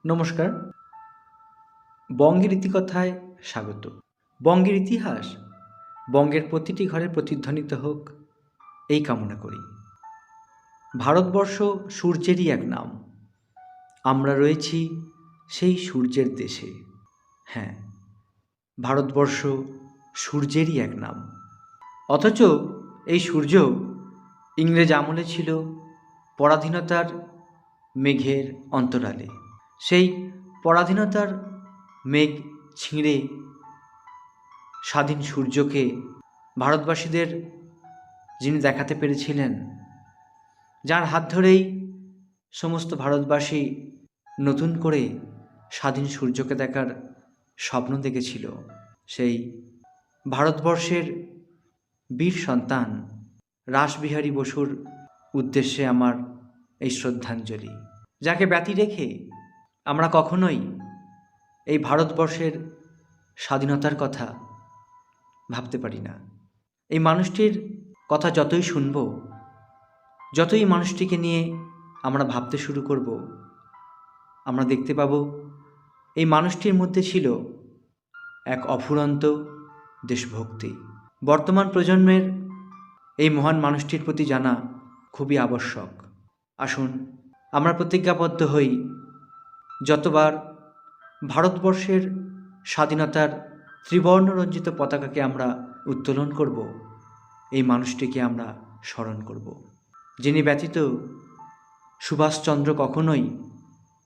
নমস্কার। বঙ্গের ইতিকথায় স্বাগত। বঙ্গের ইতিহাস বঙ্গের প্রতিটি ঘরে প্রতিধ্বনিত হোক, এই কামনা করি। ভারতবর্ষ সূর্যেরই এক নাম। আমরা রয়েছি সেই সূর্যের দেশে। হ্যাঁ, ভারতবর্ষ সূর্যেরই এক নাম। অথচ এই সূর্য ইংরেজ আমলে ছিল পরাধীনতার মেঘের অন্তরালে। সেই পরাধীনতার মেঘ ছিঁড়ে স্বাধীন সূর্যকে ভারতবাসীদের যিনি দেখাতে পেরেছিলেন, যার হাত ধরেই সমস্ত ভারতবাসী নতুন করে স্বাধীন সূর্যকে দেখার স্বপ্ন দেখেছিল, সেই ভারতবর্ষের বীর সন্তান রাসবিহারী বসুর উদ্দেশ্যে আমার এই শ্রদ্ধাঞ্জলি, যাকে ব্যতি রেখে আমরা কখনোই এই ভারতবর্ষের স্বাধীনতার কথা ভাবতে পারি না। এই মানুষটির কথা যতই শুনব, যতই মানুষটিকে নিয়ে আমরা ভাবতে শুরু করব, আমরা দেখতে পাব এই মানুষটির মধ্যে ছিল এক অফুরন্ত দেশভক্তি। বর্তমান প্রজন্মের এই মহান মানুষটির প্রতি জানা খুবই আবশ্যক। আসুন আমরা প্রতিজ্ঞাবদ্ধ হই, যতবার ভারতবর্ষের স্বাধীনতার ত্রিবর্ণরঞ্জিত পতাকাকে আমরা উত্তোলন করব, এই মানুষটিকে আমরা স্মরণ করব, যিনি ব্যতীত সুভাষচন্দ্র কখনোই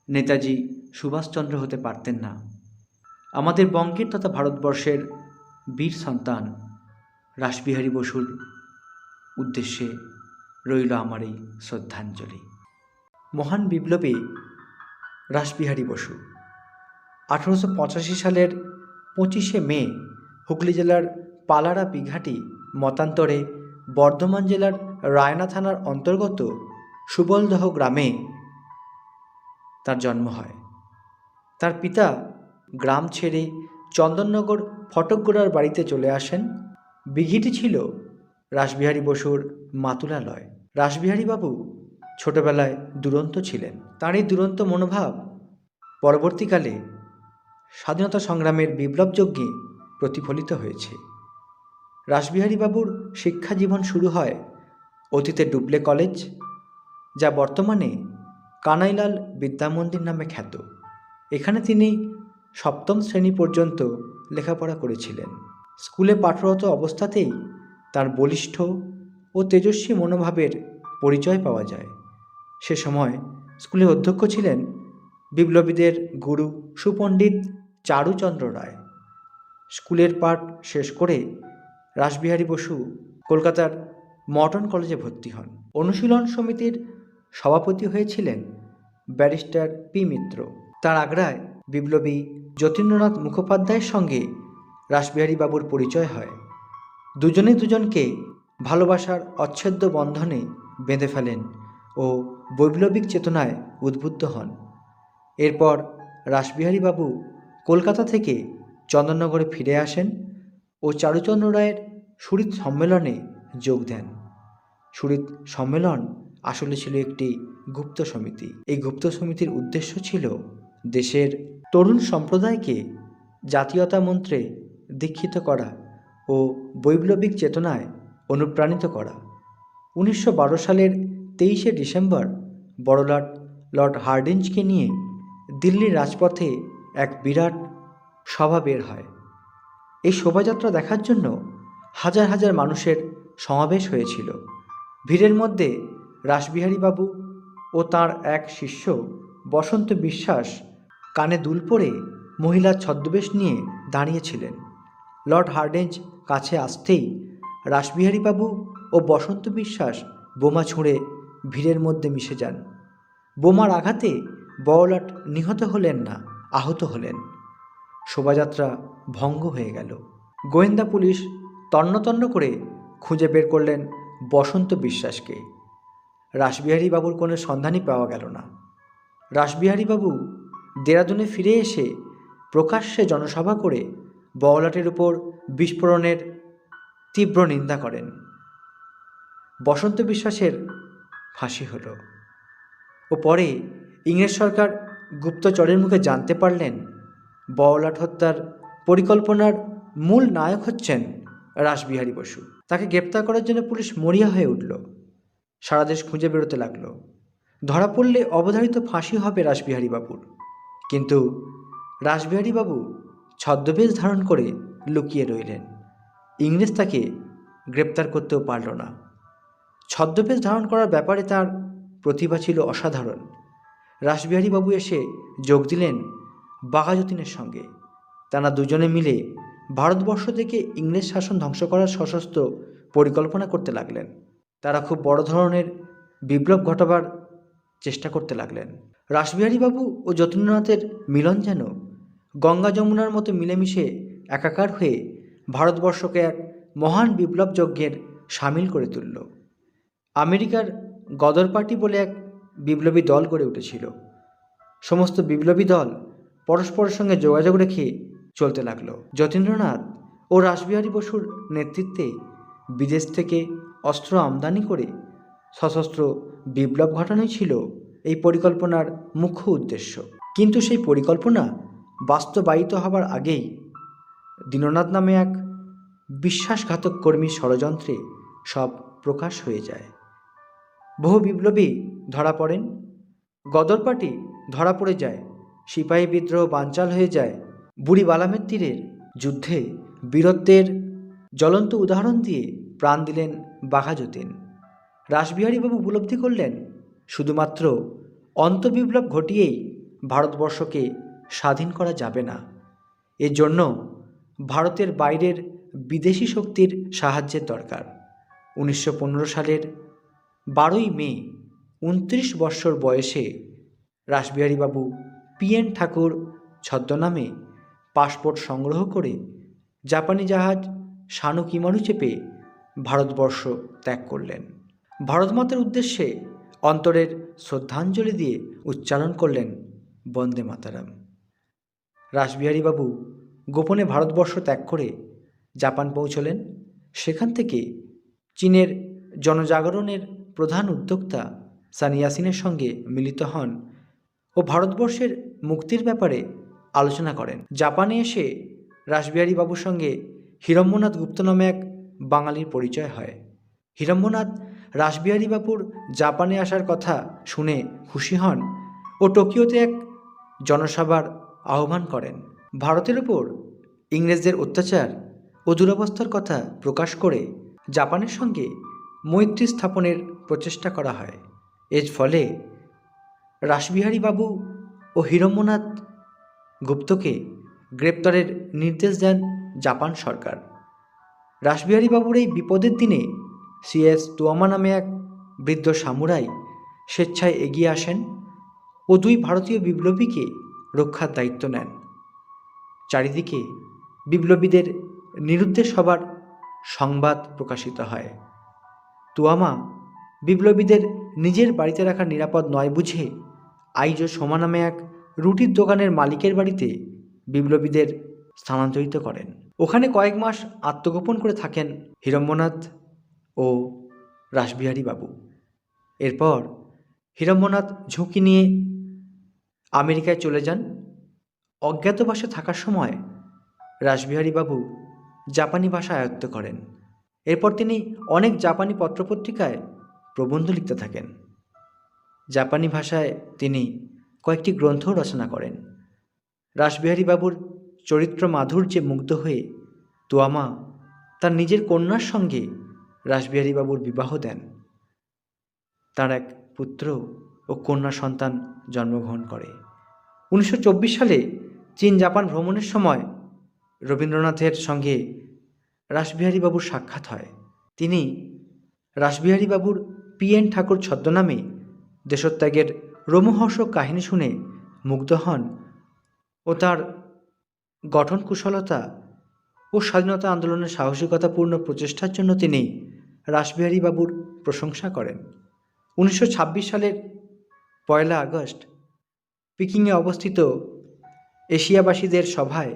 নেতাজি সুভাষচন্দ্র হতে পারতেন না। আমাদের বঙ্গের তথা ভারতবর্ষের বীর সন্তান রাসবিহারী বসুর উদ্দেশ্যে রইল আমার এই শ্রদ্ধাঞ্জলি। মহান বিপ্লবী রাসবিহারী বসু 1885 সালের 25শে মে হুগলি জেলার পালারা বিঘাটি মতান্তরে বর্ধমান জেলার রায়না থানার অন্তর্গত সুবলদহ গ্রামে তার জন্ম হয়। তার পিতা গ্রাম ছেড়ে চন্দননগর ফটকগোড়ার বাড়িতে চলে আসেন। বিঘিটি ছিল রাসবিহারী বসুর মাতুলালয়। রাসবিহারী বাবু ছোটবেলায় দুরন্ত ছিলেন। তার এই দুরন্ত মনোভাব পরবর্তীকালে স্বাধীনতা সংগ্রামের বিপ্লবযজ্ঞে প্রতিফলিত হয়েছে। রাসবিহারী বাবুর শিক্ষা জীবন শুরু হয় অতীতে ডুবলে কলেজ, যা বর্তমানে কানাইলাল বিদ্যামন্দির নামে খ্যাত। এখানে তিনি সপ্তম শ্রেণী পর্যন্ত লেখাপড়া করেছিলেন। স্কুলে পাঠরত অবস্থাতেই তার বলিষ্ঠ ও তেজস্বী মনোভাবের পরিচয় পাওয়া যায়। সে সময় স্কুলের অধ্যক্ষ ছিলেন বিপ্লবীদের গুরু সুপণ্ডিত চারুচন্দ্র রায়। স্কুলের পাঠ শেষ করে রাসবিহারী বসু কলকাতার মর্টন কলেজে ভর্তি হন। অনুশীলন সমিতির সভাপতি হয়েছিলেন ব্যারিস্টার পি মিত্র। তার আগ্রায় বিপ্লবী যতীন্দ্রনাথ মুখোপাধ্যায়ের সঙ্গে রাসবিহারী বাবুর পরিচয় হয়। দুজনে দুজনকে ভালোবাসার অচ্ছেদ্য বন্ধনে বেঁধে ফেলেন ও বৈপ্লবিক চেতনায় উদ্বুদ্ধ হন। এরপর রাসবিহারী বাবু কলকাতা থেকে চন্দননগরে ফিরে আসেন ও চারুচন্দ্র রায়ের সুরিত সম্মেলনে যোগ দেন। সুরিত সম্মেলন আসলে ছিল একটি গুপ্ত সমিতি। এই গুপ্ত সমিতির উদ্দেশ্য ছিল দেশের তরুণ সম্প্রদায়কে জাতীয়তা মন্ত্রে দীক্ষিত করা ও বৈপ্লবিক চেতনায় অনুপ্রাণিত করা। 1912 সালের 23শে ডিসেম্বর বড়লাট লর্ড হার্ডিঞ্জকে নিয়ে দিল্লির রাজপথে এক বিরাট সভা বের হয়। এই শোভাযাত্রা দেখার জন্য হাজার হাজার মানুষের সমাবেশ হয়েছিল। ভিড়ের মধ্যে রাসবিহারী বাবু ও তাঁর এক শিষ্য বসন্ত বিশ্বাস কানে দুল পরে মহিলার ছদ্মবেশ নিয়ে দাঁড়িয়েছিলেন। লর্ড হার্ডিঞ্জ কাছে আসতেই রাসবিহারী বাবু ও বসন্ত বিশ্বাস বোমা ছুঁড়ে ভিড়ের মধ্যে মিশে যান। বোমার আঘাতে বড়লাট নিহত হলেন না, আহত হলেন। শোভাযাত্রা ভঙ্গ হয়ে গেল। গোয়েন্দা পুলিশ তন্ন করে খুঁজে বের করলেন বসন্ত বিশ্বাসকে। রাসবিহারী বাবুর কোনো সন্ধানই পাওয়া গেল না। রাসবিহারী বাবু দেরাদুনে ফিরে এসে প্রকাশ্যে জনসভা করে বড়লাটের উপর বিস্ফোরণের তীব্র নিন্দা করেন। বসন্ত বিশ্বাসের ফাঁসি হলো ও পরে ইংরেজ সরকার গুপ্তচরের মুখে জানতে পারলেন বড়লাট হত্যার পরিকল্পনার মূল নায়ক হচ্ছেন রাসবিহারী বসু। তাকে গ্রেপ্তার করার জন্য পুলিশ মরিয়া হয়ে উঠল। সারা দেশ খুঁজে বেরোতে লাগলো। ধরা পড়লে অবধারিত ফাঁসি হবে রাসবিহারী বাবুর। কিন্তু রাসবিহারী বাবু ছদ্মবেশ ধারণ করে লুকিয়ে রইলেন। ইংরেজ তাকে গ্রেপ্তার করতেও পারল না। ছদ্মবেশ ধারণ করার ব্যাপারে তার প্রতিভা ছিল অসাধারণ। রাসবিহারী বাবু এসে যোগ দিলেন বাঘাযতীনের সঙ্গে। তারা দুজনে মিলে ভারতবর্ষ থেকে ইংরেজ শাসন ধ্বংস করার সশস্ত্র পরিকল্পনা করতে লাগলেন। তারা খুব বড় ধরনের বিপ্লব ঘটাবার চেষ্টা করতে লাগলেন। রাসবিহারী বাবু ও যতীন্দ্রনাথের মিলন যেন গঙ্গা যমুনার মতো মিলেমিশে একাকার হয়ে ভারতবর্ষকে এক মহান বিপ্লব যজ্ঞের সামিল করে তুলল। আমেরিকার গদর পার্টি বলে এক বিপ্লবী দল গড়ে উঠেছিল। সমস্ত বিপ্লবী দল পরস্পরের সঙ্গে যোগাযোগ রেখে চলতে লাগলো। যতীন্দ্রনাথ ও রাসবিহারী বসুর নেতৃত্বে বিদেশ থেকে অস্ত্র আমদানি করে সশস্ত্র বিপ্লব ঘটানোই ছিল এই পরিকল্পনার মুখ্য উদ্দেশ্য। কিন্তু সেই পরিকল্পনা বাস্তবায়িত হবার আগেই দীননাথ নামে এক বিশ্বাসঘাতক কর্মীর ষড়যন্ত্রে সব প্রকাশ হয়ে যায়। বহু বিপ্লবী ধরা পড়েন, গদর পার্টি ধরা পড়ে যায়, সিপাহী বিদ্রোহ বানচাল হয়ে যায়। বুড়ি বালামের তীরের যুদ্ধে বীরত্বের জ্বলন্ত উদাহরণ দিয়ে প্রাণ দিলেন বাঘাযতীন। রাসবিহারী বাবু উপলব্ধি করলেন শুধুমাত্র অন্তবিপ্লব ঘটিয়েই ভারতবর্ষকে স্বাধীন করা যাবে না। এর জন্য ভারতের বাইরের বিদেশি শক্তির সাহায্যের দরকার। 1915 সালের 12ই মে 29 বৎসর বয়সে রাসবিহারী বাবু PN ঠাকুর ছদ্মনামে পাসপোর্ট সংগ্রহ করে জাপানি জাহাজ শানুকিমারু চেপে ভারতবর্ষ ত্যাগ করলেন। ভারতমাতার উদ্দেশ্যে অন্তরের শ্রদ্ধাঞ্জলি দিয়ে উচ্চারণ করলেন বন্দে মাতারাম। রাসবিহারী বাবু গোপনে ভারতবর্ষ ত্যাগ করে জাপান পৌঁছলেন। সেখান থেকে চীনের জনজাগরণের প্রধান উদ্যোক্তা সান ইয়াসিনের সঙ্গে মিলিত হন ও ভারতবর্ষের মুক্তির ব্যাপারে আলোচনা করেন। জাপানে এসে রাসবিহারী বাবুর সঙ্গে হিরম্যনাথ গুপ্ত নামে এক বাঙালির পরিচয় হয়। হিরম্যনাথ রাসবিহারী বাবুর জাপানে আসার কথা শুনে খুশি হন ও টোকিওতে এক জনসভার আহ্বান করেন। ভারতের ওপর ইংরেজদের অত্যাচার ও দুরবস্থার কথা প্রকাশ করে জাপানের সঙ্গে মৈত্রী স্থাপনের প্রচেষ্টা করা হয়। এর ফলে রাসবিহারী বাবু ও হিরম্যনাথ গুপ্তকে গ্রেপ্তারের নির্দেশ দেন জাপান সরকার। রাসবিহারী বাবুর এই বিপদের দিনে CS তোয়ামা নামে এক বৃদ্ধ সামুরাই স্বেচ্ছায় এগিয়ে আসেন ও দুই ভারতীয় বিপ্লবীকে রক্ষার দায়িত্ব নেন। চারিদিকে বিপ্লবীদের নিরুদ্দেশ হবার সংবাদ প্রকাশিত হয়। তোয়ামা বিপ্লবীদের নিজের বাড়িতে রাখা নিরাপদ নয় বুঝে আইজো সোমা নামে এক রুটির দোকানের মালিকের বাড়িতে বিপ্লবীদের স্থানান্তরিত করেন। ওখানে কয়েক মাস আত্মগোপন করে থাকেন হিরম্যনাথ ও রাসবিহারী বাবু। এরপর হিরম্যনাথ ঝুঁকি নিয়ে আমেরিকায় চলে যান। অজ্ঞাতবাসে থাকার সময় রাসবিহারী বাবু জাপানি ভাষা আয়ত্ত করেন। এরপর তিনি অনেক জাপানি পত্রপত্রিকায় প্রবন্ধ লিখতে থাকেন। জাপানি ভাষায় তিনি কয়েকটি গ্রন্থ রচনা করেন। রাসবিহারী বাবুর চরিত্র মাধুর্যে মুগ্ধ হয়ে তোয়ামা তার নিজের কন্যার সঙ্গে রাসবিহারী বাবুর বিবাহ দেন। তার এক পুত্র ও কন্যা সন্তান জন্মগ্রহণ করে। 1924 সালে চীন জাপান ভ্রমণের সময় রবীন্দ্রনাথের সঙ্গে রাসবিহারী বাবুর সাক্ষাৎ হয়। তিনি রাসবিহারী বাবুর PN ঠাকুর ছদ্মনামে দেশত্যাগের রোমহর্ষক কাহিনী শুনে মুগ্ধ হন ও তার গঠন কুশলতা ও স্বাধীনতা আন্দোলনের সাহসিকতাপূর্ণ প্রচেষ্টার জন্য তিনি রাসবিহারী বাবুর প্রশংসা করেন। 1926 সালের 1 আগস্ট পিকিংয়ে অবস্থিত এশিয়াবাসীদের সভায়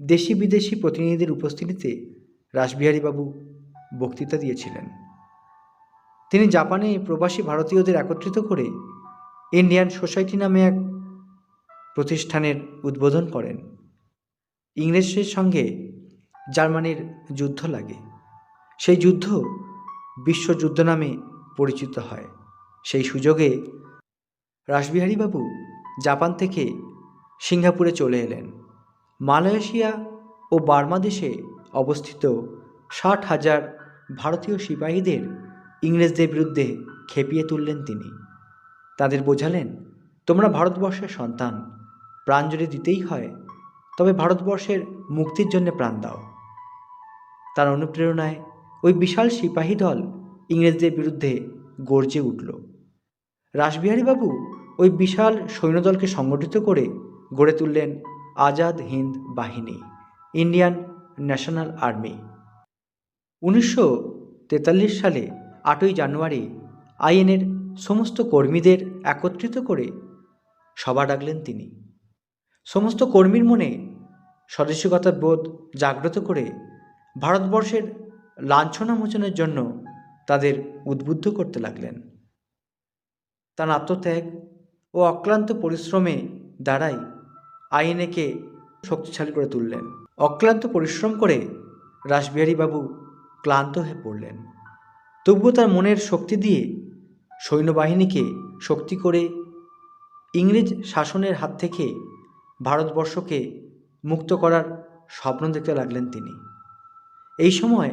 দেশি বিদেশি প্রতিনিধিদের উপস্থিতিতে রাসবিহারী বাবু বক্তৃতা দিয়েছিলেন। তিনি জাপানে প্রবাসী ভারতীয়দের একত্রিত করে ইন্ডিয়ান সোসাইটি নামে এক প্রতিষ্ঠানের উদ্বোধন করেন। ইংরেজদের সঙ্গে জার্মানির যুদ্ধ লাগে। সেই যুদ্ধ বিশ্বযুদ্ধ নামে পরিচিত হয়। সেই সুযোগে রাসবিহারীবাবু জাপান থেকে সিঙ্গাপুরে চলে এলেন। মালয়েশিয়া ও বার্মা দেশে অবস্থিত 60,000 ভারতীয় সিপাহীদের ইংরেজদের বিরুদ্ধে খেপিয়ে তুললেন তিনি। তাদের বোঝালেন, তোমরা ভারতবর্ষের সন্তান, প্রাণ যদি দিতেই হয় তবে ভারতবর্ষের মুক্তির জন্য প্রাণ দাও। তার অনুপ্রেরণায় ওই বিশাল সিপাহী দল ইংরেজদের বিরুদ্ধে গর্জে উঠল। রাসবিহারীবাবু ওই বিশাল সৈন্যদলকে সংগঠিত করে গড়ে তুললেন আজাদ হিন্দ বাহিনী, ইন্ডিয়ান ন্যাশনাল আর্মি। 1943 সালে 8ই জানুয়ারি আইএনএর সমস্ত কর্মীদের একত্রিত করে সভা ডাকলেন তিনি। সমস্ত কর্মীর মনে স্বদেশিকতার বোধ জাগ্রত করে ভারতবর্ষের লাঞ্ছনা মোচনের জন্য তাদের উদ্বুদ্ধ করতে লাগলেন। তার আত্মত্যাগ ও অক্লান্ত পরিশ্রমে দ্বারাই আইএনএকে শক্তিশালী করে তুললেন। অক্লান্ত পরিশ্রম করে রাসবিহারীবাবু ক্লান্ত হয়ে পড়লেন। তবুও তার মনের শক্তি দিয়ে সৈন্যবাহিনীকে শক্তি করে ইংরেজ শাসনের হাত থেকে ভারতবর্ষকে মুক্ত করার স্বপ্ন দেখতে লাগলেন তিনি। এই সময়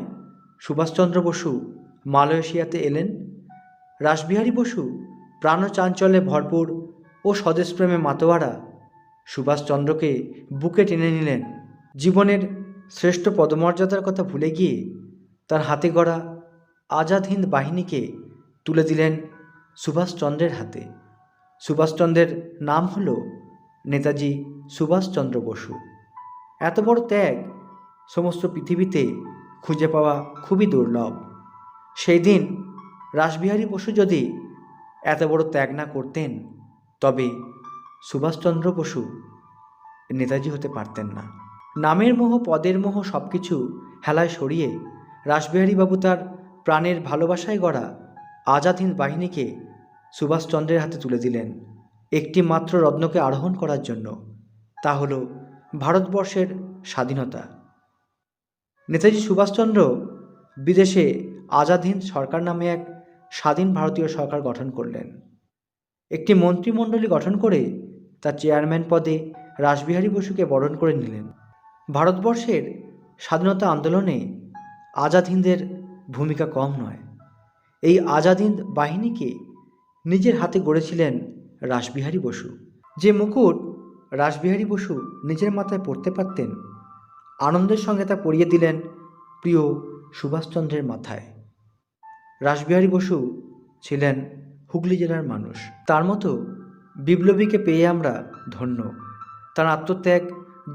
সুভাষচন্দ্র বসু মালয়েশিয়াতে এলেন। রাসবিহারী বসু প্রাণচাঞ্চল্যে ভরপুর ও স্বদেশপ্রেমে মাতোয়ারা সুভাষচন্দ্রকে বুকে টেনে নিলেন। জীবনের শ্রেষ্ঠ পদমর্যাদার কথা ভুলে গিয়ে তার হাতে গড়া আজাদ হিন্দ বাহিনীকে তুলে দিলেন সুভাষচন্দ্রের হাতে। সুভাষচন্দ্রের নাম হল নেতাজি সুভাষচন্দ্র বসু। এত বড় ত্যাগ সমস্ত পৃথিবীতে খুঁজে পাওয়া খুবই দুর্লভ। সেই দিন রাসবিহারী বসু যদি এত বড় ত্যাগ না করতেন তবে সুভাষচন্দ্র বসু নেতাজি হতে পারতেন না। নামের মোহ, পদের মোহ সব কিছু হেলায় সরিয়ে রাসবিহারীবাবু তার প্রাণের ভালোবাসায় গড়া আজাদ হিন্দ বাহিনীকে সুভাষচন্দ্রের হাতে তুলে দিলেন একটি মাত্র রত্নকে আরোহণ করার জন্য, তা হল ভারতবর্ষের স্বাধীনতা। নেতাজি সুভাষচন্দ্র বিদেশে আজাদ হিন্দ সরকার নামে এক স্বাধীন ভারতীয় সরকার গঠন করলেন। একটি মন্ত্রিমণ্ডলী গঠন করে তার চেয়ারম্যান পদে রাসবিহারী বসুকে বরণ করে নিলেন। ভারতবর্ষের স্বাধীনতা আন্দোলনে আজাদ হিন্দের ভূমিকা কম নয়। এই আজাদ হিন্দ বাহিনীকে নিজের হাতে গড়েছিলেন রাসবিহারী বসু। যে মুকুট রাসবিহারী বসু নিজের মাথায় পরতে পারতেন, আনন্দের সঙ্গে তা পরিয়ে দিলেন প্রিয় সুভাষচন্দ্রের মাথায়। রাসবিহারী বসু ছিলেন হুগলি জেলার মানুষ। তার মতো বিপ্লবীকে পেয়ে আমরা ধন্য। তার আত্মত্যাগ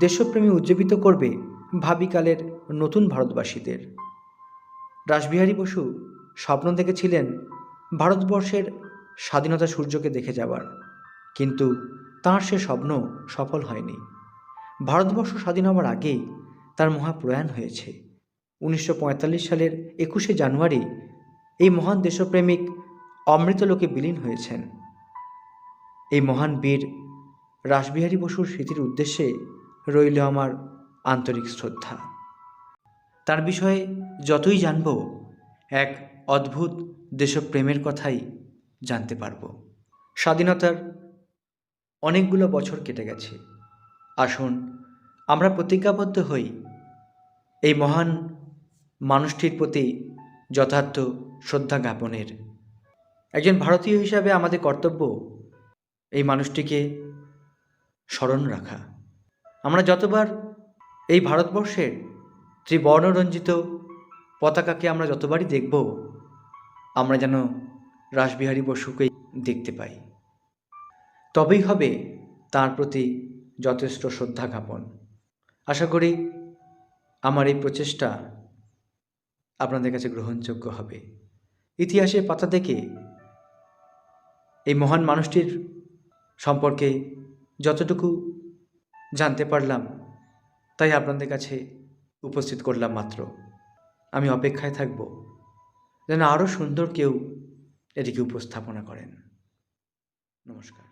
দেশপ্রেমী উজ্জীবিত করবে ভাবিকালের নতুন ভারতবাসীদের। রাসবিহারী বসু স্বপ্ন দেখেছিলেন ভারতবর্ষের স্বাধীনতা সূর্যকে দেখে যাওয়ার, কিন্তু তাঁর সে স্বপ্ন সফল হয়নি। ভারতবর্ষ স্বাধীন হওয়ার আগেই তার মহাপ্রয়াণ হয়েছে। 1945 সালের 21শে জানুয়ারি এই মহান দেশপ্রেমিক অমৃতলোকে বিলীন হয়েছেন। এই মহান বীর রাসবিহারী বসুর স্মৃতির উদ্দেশ্যে রইল আমার আন্তরিক শ্রদ্ধা। তার বিষয়ে যতই জানব এক অদ্ভুত দেশপ্রেমের কথাই জানতে পারব। স্বাধীনতার অনেকগুলো বছর কেটে গেছে। আসুন আমরা প্রতিজ্ঞাবদ্ধ হই এই মহান মানুষটির প্রতি যথার্থ শ্রদ্ধা জ্ঞাপনের। একজন ভারতীয় হিসাবে আমাদের কর্তব্য এই মানুষটিকে স্মরণ রাখা। আমরা যতবার এই ভারতবর্ষের ত্রিবর্ণরঞ্জিত পতাকাকে আমরা যতবারই দেখব, আমরা যেন রাসবিহারী বসুকেই দেখতে পাই। তবেই হবে তার প্রতি যথেষ্ট শ্রদ্ধা জ্ঞাপন। আশা করি আমার এই প্রচেষ্টা আপনাদের কাছে গ্রহণযোগ্য হবে। ইতিহাসের পাতা থেকে এই মহান মানুষটির সম্পর্কে যতটুকু জানতে পারলাম তাই আপনাদের কাছে উপস্থিত করলাম মাত্র। আমি অপেক্ষায় থাকব যেন আরও সুন্দর কেউ এটিকে উপস্থাপনা করেন। নমস্কার।